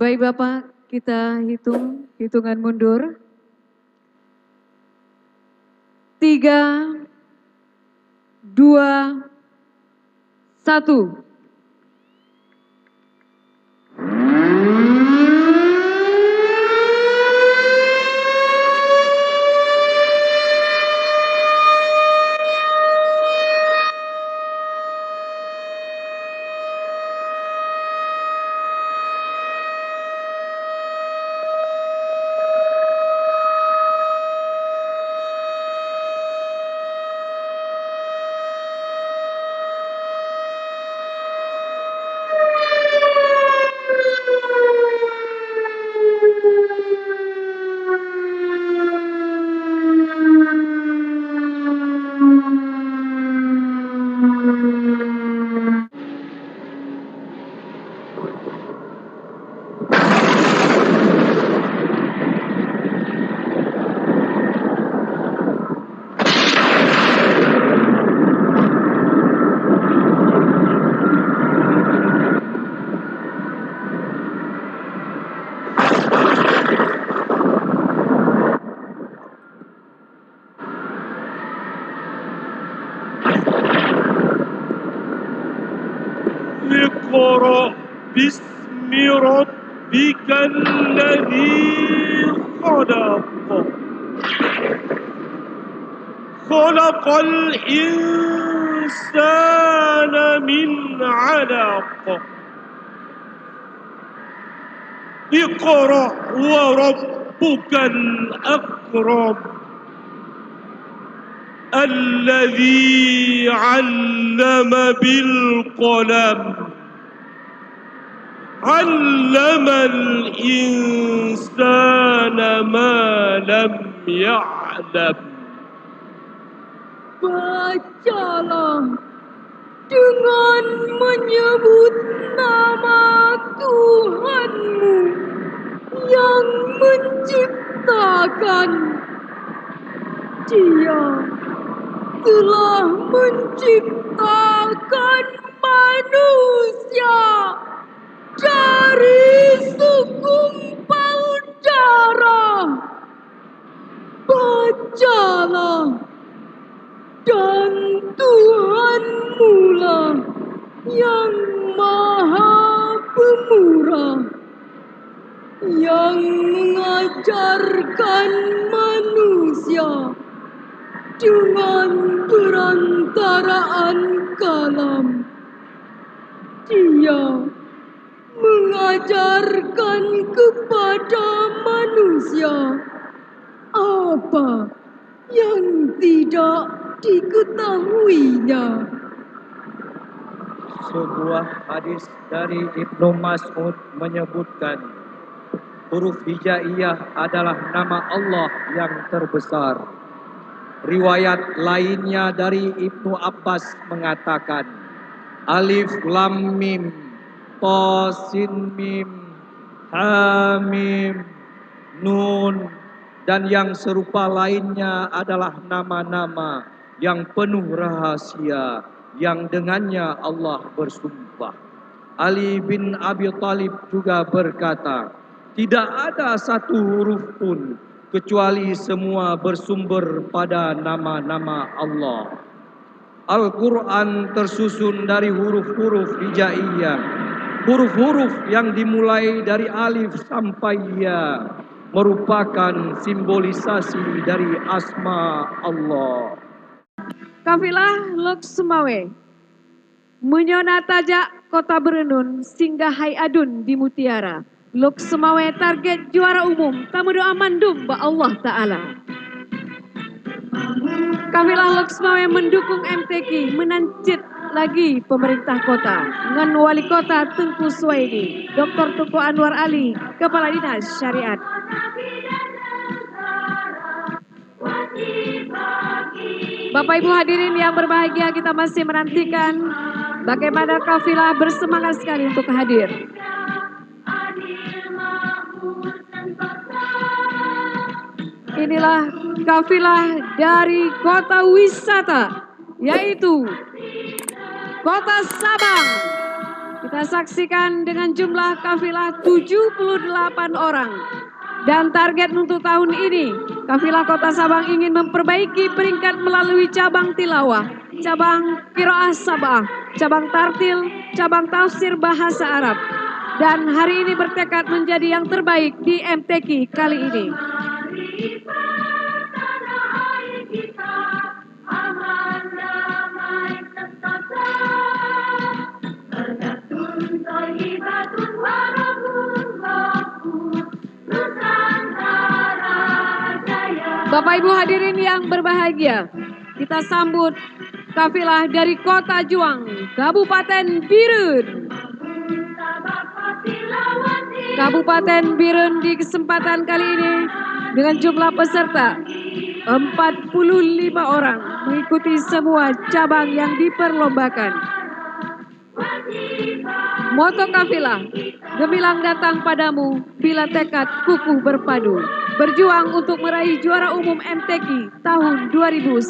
Baik Bapak, kita hitungan mundur. 3, 2, 1. اقرأ باسم ربك الذي خلق خلق الإنسان من علق اقرأ وربك الأكرم الذي علم بالقلم علم الإنسان ما لم يعلم. Bacalah dengan menyebut nama Tuhanmu yang menciptakan. Dia telah menciptakan manusia dari segumpal darah. Bacalah, dan Tuhanmu lah yang Maha Pemurah, yang mengajarkan manusia dengan perantaraan kalam. Dia mengajarkan kepada manusia apa yang tidak diketahuinya. Sebuah hadis dari Ibnu Mas'ud menyebutkan, huruf hijaiyah adalah nama Allah yang terbesar. Riwayat lainnya dari Ibnu Abbas mengatakan, Alif Lam Mim, Ta Sin Mim, Ha Mim, Nun, dan yang serupa lainnya adalah nama-nama yang penuh rahasia yang dengannya Allah bersumpah. Ali bin Abi Thalib juga berkata, tidak ada satu huruf pun kecuali semua bersumber pada nama-nama Allah. Al-Quran tersusun dari huruf-huruf hijaiyah, huruf-huruf yang dimulai dari alif sampai ya, merupakan simbolisasi dari asma Allah. Kafilah Lok Sumawe Menyona tajak kota Berenun singgah Hai Adun di Mutiara. Lok Sumawe target juara umum tamu doa mandum ba Allah Ta'ala. Kafilah Lok Sumawe mendukung MTQ menancit lagi pemerintah kota dengan wali kota Tengku Suwaidi, Dr. Tuku Anwar Ali, Kepala Dinas Syariat. Bapak Ibu hadirin yang berbahagia, kita masih menantikan bagaimana kafilah bersemangat sekali untuk hadir. Inilah kafilah dari kota wisata, yaitu Kota Sabang. Kita saksikan dengan jumlah kafilah 78 orang. Dan target untuk tahun ini, kafilah Kota Sabang ingin memperbaiki peringkat melalui cabang tilawah, cabang qiraah sab'ah, cabang tartil, cabang tafsir bahasa Arab. Dan hari ini bertekad menjadi yang terbaik di MTQ kali ini. Bapak Ibu hadirin yang berbahagia, kita sambut kafilah dari Kota Juang, Kabupaten Birun. Kabupaten Birun di kesempatan kali ini dengan jumlah peserta 45 orang mengikuti semua cabang yang diperlombakan. Moto kafilah, gemilang datang padamu bila tekad kukuh berpadu. Berjuang untuk meraih juara umum MTQ tahun 2019.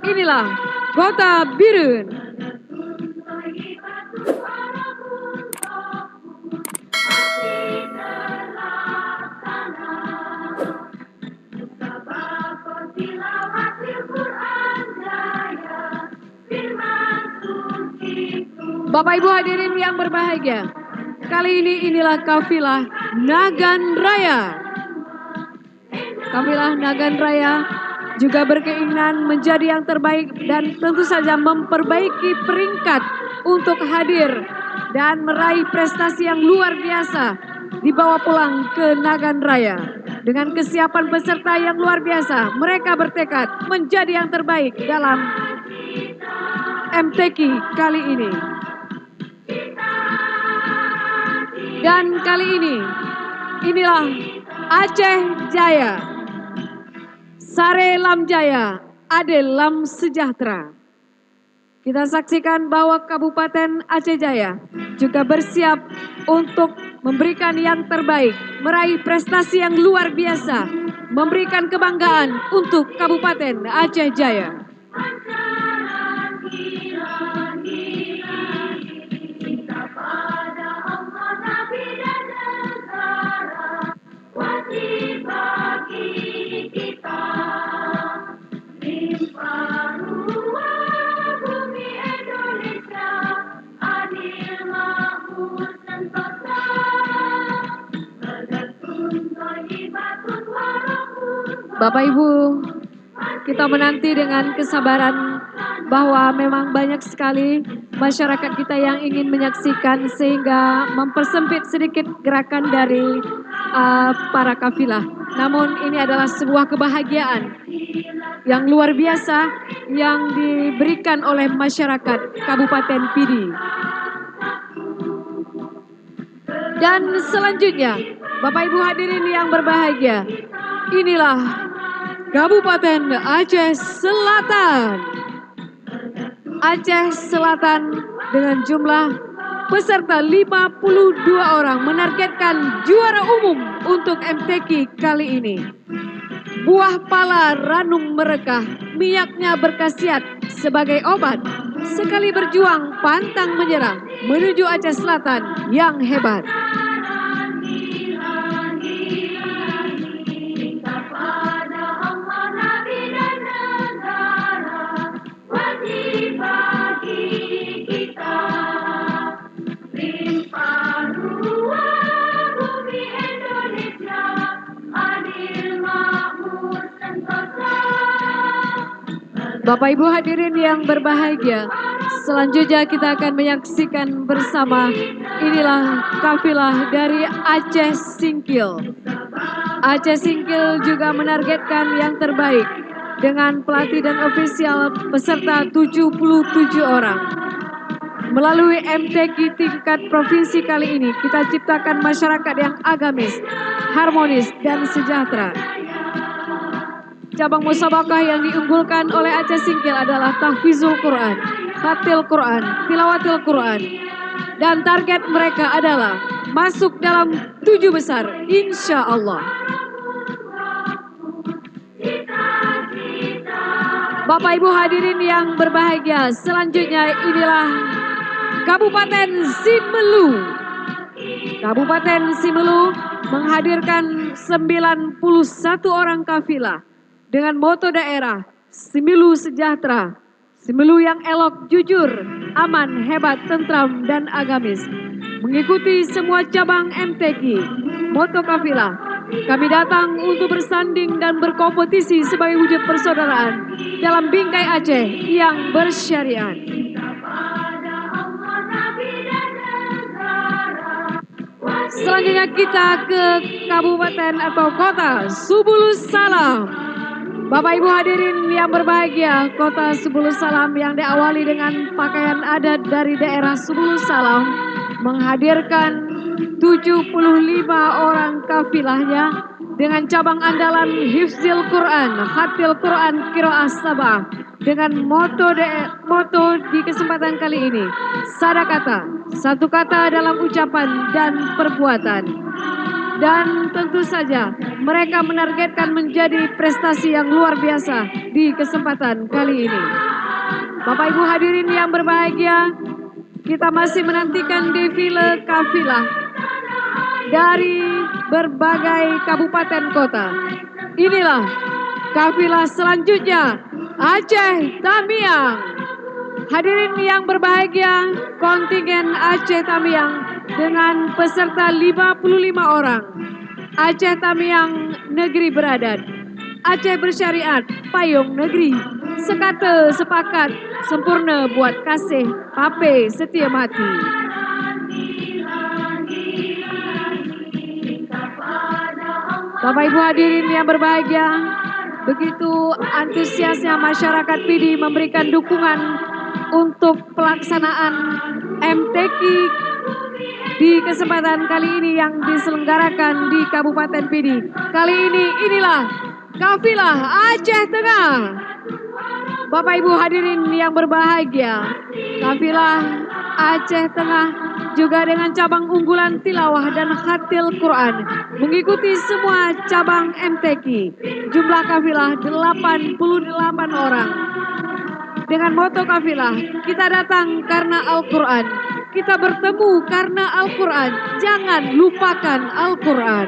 Inilah Kota Birun. Bapak Ibu hadirin yang berbahagia, kali ini inilah kafilah Nagan Raya. Kafilah Nagan Raya juga berkeinginan menjadi yang terbaik dan tentu saja memperbaiki peringkat untuk hadir dan meraih prestasi yang luar biasa dibawa pulang ke Nagan Raya. Dengan kesiapan peserta yang luar biasa, mereka bertekad menjadi yang terbaik dalam MTQ kali ini. Dan kali ini, inilah Aceh Jaya, Sare Lam Jaya, Ade Lam Sejahtera. Kita saksikan bahwa Kabupaten Aceh Jaya juga bersiap untuk memberikan yang terbaik, meraih prestasi yang luar biasa, memberikan kebanggaan untuk Kabupaten Aceh Jaya. Bapak Ibu, kita menanti dengan kesabaran bahwa memang banyak sekali masyarakat kita yang ingin menyaksikan sehingga mempersempit sedikit gerakan dari para kafilah. Namun ini adalah sebuah kebahagiaan yang luar biasa yang diberikan oleh masyarakat Kabupaten Pidi. Dan selanjutnya, Bapak Ibu hadirin yang berbahagia, inilah Kabupaten Aceh Selatan. Aceh Selatan dengan jumlah peserta 52 orang menargetkan juara umum untuk MTQ kali ini. Buah pala ranum merekah, minyaknya berkhasiat sebagai obat. Sekali berjuang pantang menyerah menuju Aceh Selatan yang hebat. Bapak Ibu hadirin yang berbahagia, selanjutnya kita akan menyaksikan bersama inilah kafilah dari Aceh Singkil. Aceh Singkil juga menargetkan yang terbaik dengan pelatih dan ofisial peserta 77 orang. Melalui MTQ tingkat provinsi kali ini, kita ciptakan masyarakat yang agamis, harmonis, dan sejahtera. Cabang musabakah yang diunggulkan oleh Aceh Singkil adalah tahfizul Quran, khatil Quran, tilawatil Quran. Dan target mereka adalah masuk dalam 7 besar, insya Allah. Bapak Ibu hadirin yang berbahagia, selanjutnya inilah Kabupaten Simelu. Kabupaten Simelu menghadirkan 91 orang kafilah dengan moto daerah Simelu Sejahtera, Simelu yang elok, jujur, aman, hebat, tentram, dan agamis. Mengikuti semua cabang MTQ, moto kafilah, kami datang untuk bersanding dan berkompetisi sebagai wujud persaudaraan dalam bingkai Aceh yang bersyariat. Selanjutnya kita ke kabupaten atau kota Subulus Salam. Bapak Ibu hadirin yang berbahagia, kota Subulus Salam yang diawali dengan pakaian adat dari daerah Subulus Salam menghadirkan 75 orang kafilahnya dengan cabang andalan Hifzil Quran, Khatil Quran, Qiraah Sabah dengan moto di kesempatan kali ini, sadakata, satu kata dalam ucapan dan perbuatan. Dan tentu saja mereka menargetkan menjadi prestasi yang luar biasa di kesempatan kali ini. Bapak Ibu hadirin yang berbahagia, kita masih menantikan defile kafilah dari berbagai kabupaten kota. Inilah kafilah selanjutnya, Aceh Tamiang. Hadirin yang berbahagia, kontingen Aceh Tamiang dengan peserta 55 orang. Aceh Tamiang negeri beradat, Aceh bersyariat, payung negeri, sekate sepakat, sempurna buat kasih, pape setia mati. Bapak Ibu hadirin yang berbahagia, begitu antusiasnya masyarakat PD memberikan dukungan untuk pelaksanaan MTQ di kesempatan kali ini yang diselenggarakan di Kabupaten PD. Kali ini inilah kafilah Aceh Tengah. Bapak Ibu hadirin yang berbahagia, kafilah Aceh Tengah juga dengan cabang unggulan tilawah dan khatil Quran mengikuti semua cabang MTQ. Jumlah kafilah 88 orang. Dengan moto kafilah, kita datang karena Al-Quran, kita bertemu karena Al-Quran, jangan lupakan Al-Quran.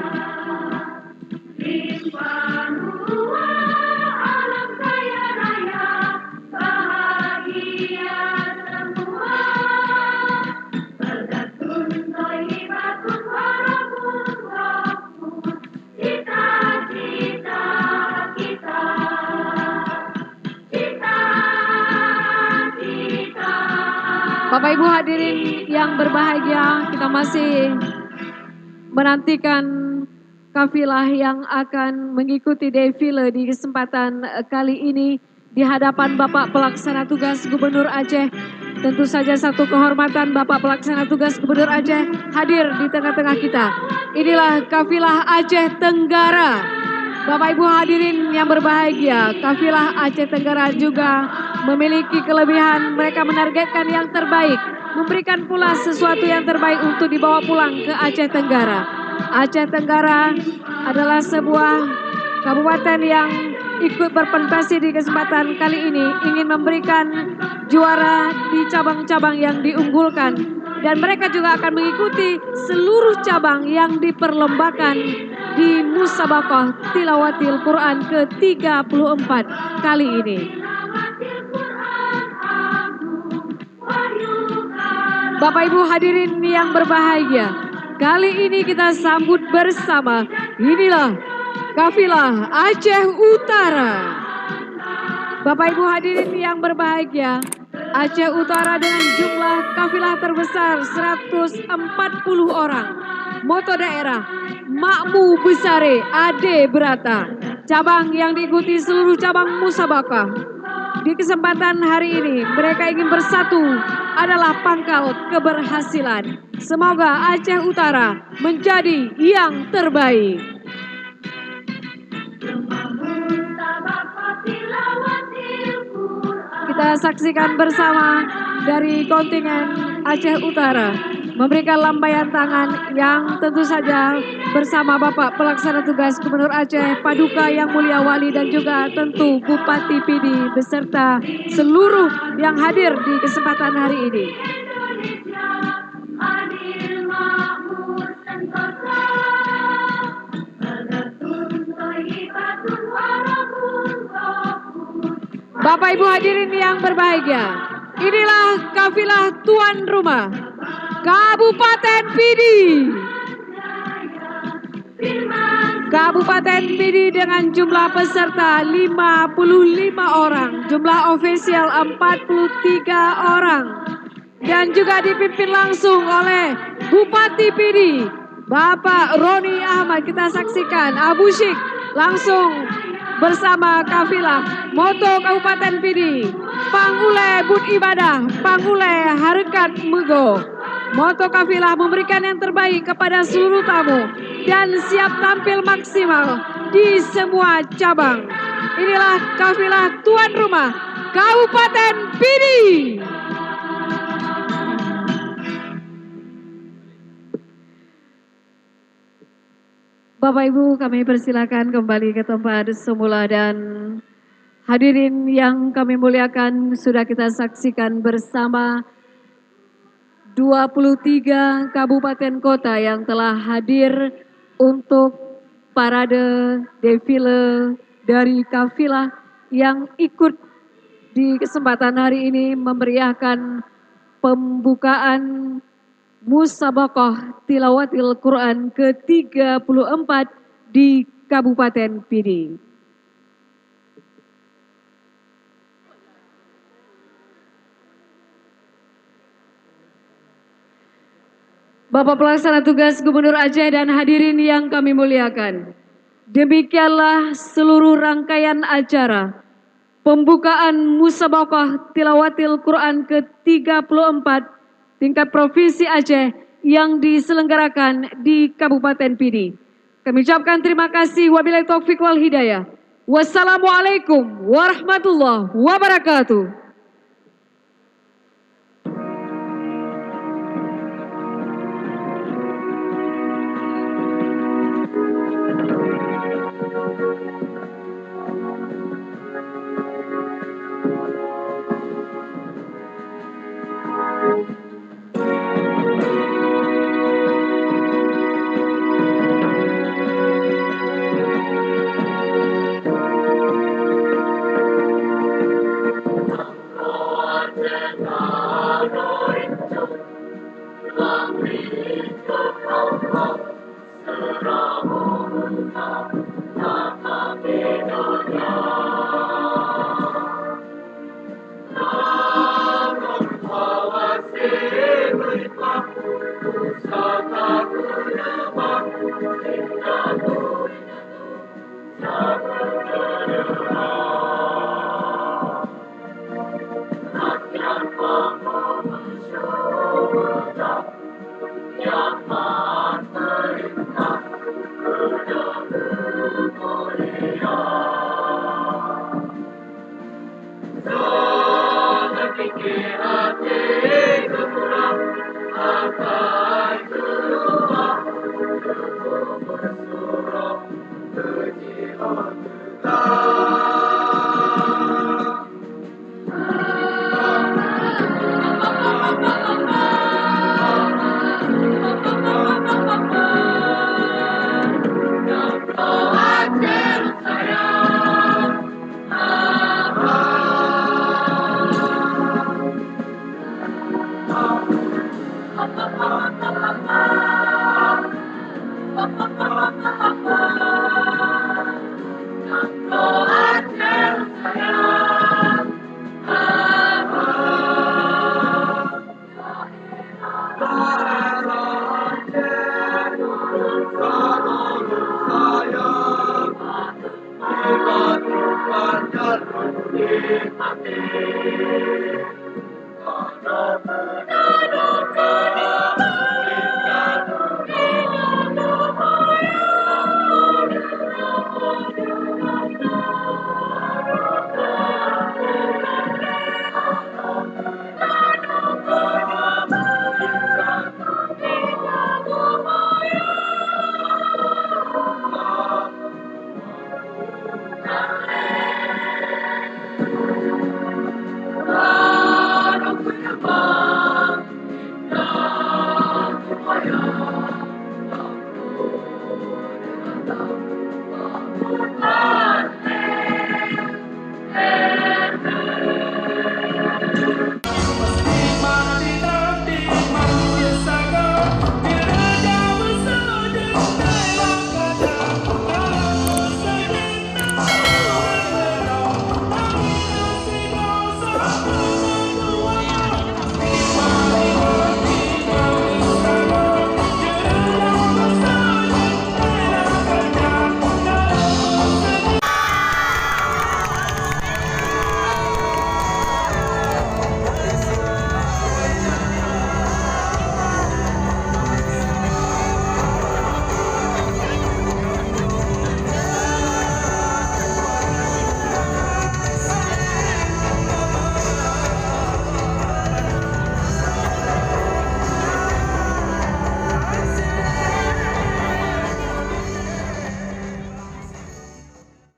Bapak Ibu hadirin yang berbahagia, kita masih menantikan kafilah yang akan mengikuti defile di kesempatan kali ini di hadapan Bapak Pelaksana Tugas Gubernur Aceh. Tentu saja satu kehormatan Bapak Pelaksana Tugas Gubernur Aceh hadir di tengah-tengah kita. Inilah kafilah Aceh Tenggara. Bapak Ibu hadirin yang berbahagia, kafilah Aceh Tenggara juga memiliki kelebihan, mereka menargetkan yang terbaik, memberikan pula sesuatu yang terbaik untuk dibawa pulang ke Aceh Tenggara. Aceh Tenggara adalah sebuah kabupaten yang ikut berkonsentrasi di kesempatan kali ini, ingin memberikan juara di cabang-cabang yang diunggulkan, dan mereka juga akan mengikuti seluruh cabang yang diperlombakan di Musabaqah Tilawatil Quran ke-34 kali ini. Bapak Ibu hadirin yang berbahagia, kali ini kita sambut bersama, inilah kafilah Aceh Utara. Bapak Ibu hadirin yang berbahagia, Aceh Utara dengan jumlah kafilah terbesar 140 orang. Moto daerah, Makmu Besare Ade Berata. Cabang yang diikuti seluruh cabang musabaqah. Di kesempatan hari ini, mereka ingin bersatu adalah pangkal keberhasilan. Semoga Aceh Utara menjadi yang terbaik. Kita saksikan bersama dari kontingen Aceh Utara memberikan lambaian tangan yang tentu saja bersama Bapak Pelaksana Tugas Gubernur Aceh, Paduka Yang Mulia Wali, dan juga tentu Bupati PD beserta seluruh yang hadir di kesempatan hari ini. Bapak Ibu hadirin yang berbahagia, inilah kafilah tuan rumah Kabupaten Pidi. Kabupaten Pidi dengan jumlah peserta 55 orang, jumlah ofisial 43 orang, dan juga dipimpin langsung oleh Bupati Pidi, Bapak Roni Ahmad. Kita saksikan Abu Syik langsung bersama kafilah Moto Kabupaten Pidi, Pangule Bud Ibadah, Pangule Harekat Mego. Moto kafilah memberikan yang terbaik kepada seluruh tamu dan siap tampil maksimal di semua cabang. Inilah kafilah tuan rumah Kabupaten Pidi. Bapak Ibu, kami persilakan kembali ke tempat semula, dan hadirin yang kami muliakan, sudah kita saksikan bersama 23 kabupaten kota yang telah hadir untuk parade defile dari kafilah yang ikut di kesempatan hari ini memeriahkan pembukaan Musabaqah Tilawatil Quran ke-34 di Kabupaten Pidi. Bapak Pelaksana Tugas Gubernur Aceh dan hadirin yang kami muliakan, demikianlah seluruh rangkaian acara pembukaan Musabaqah Tilawatil Quran ke-34 tingkat Provinsi Aceh yang diselenggarakan di Kabupaten Pidi. Kami ucapkan terima kasih. Wabillahi taufik wal hidayah. Wassalamualaikum warahmatullahi wabarakatuh.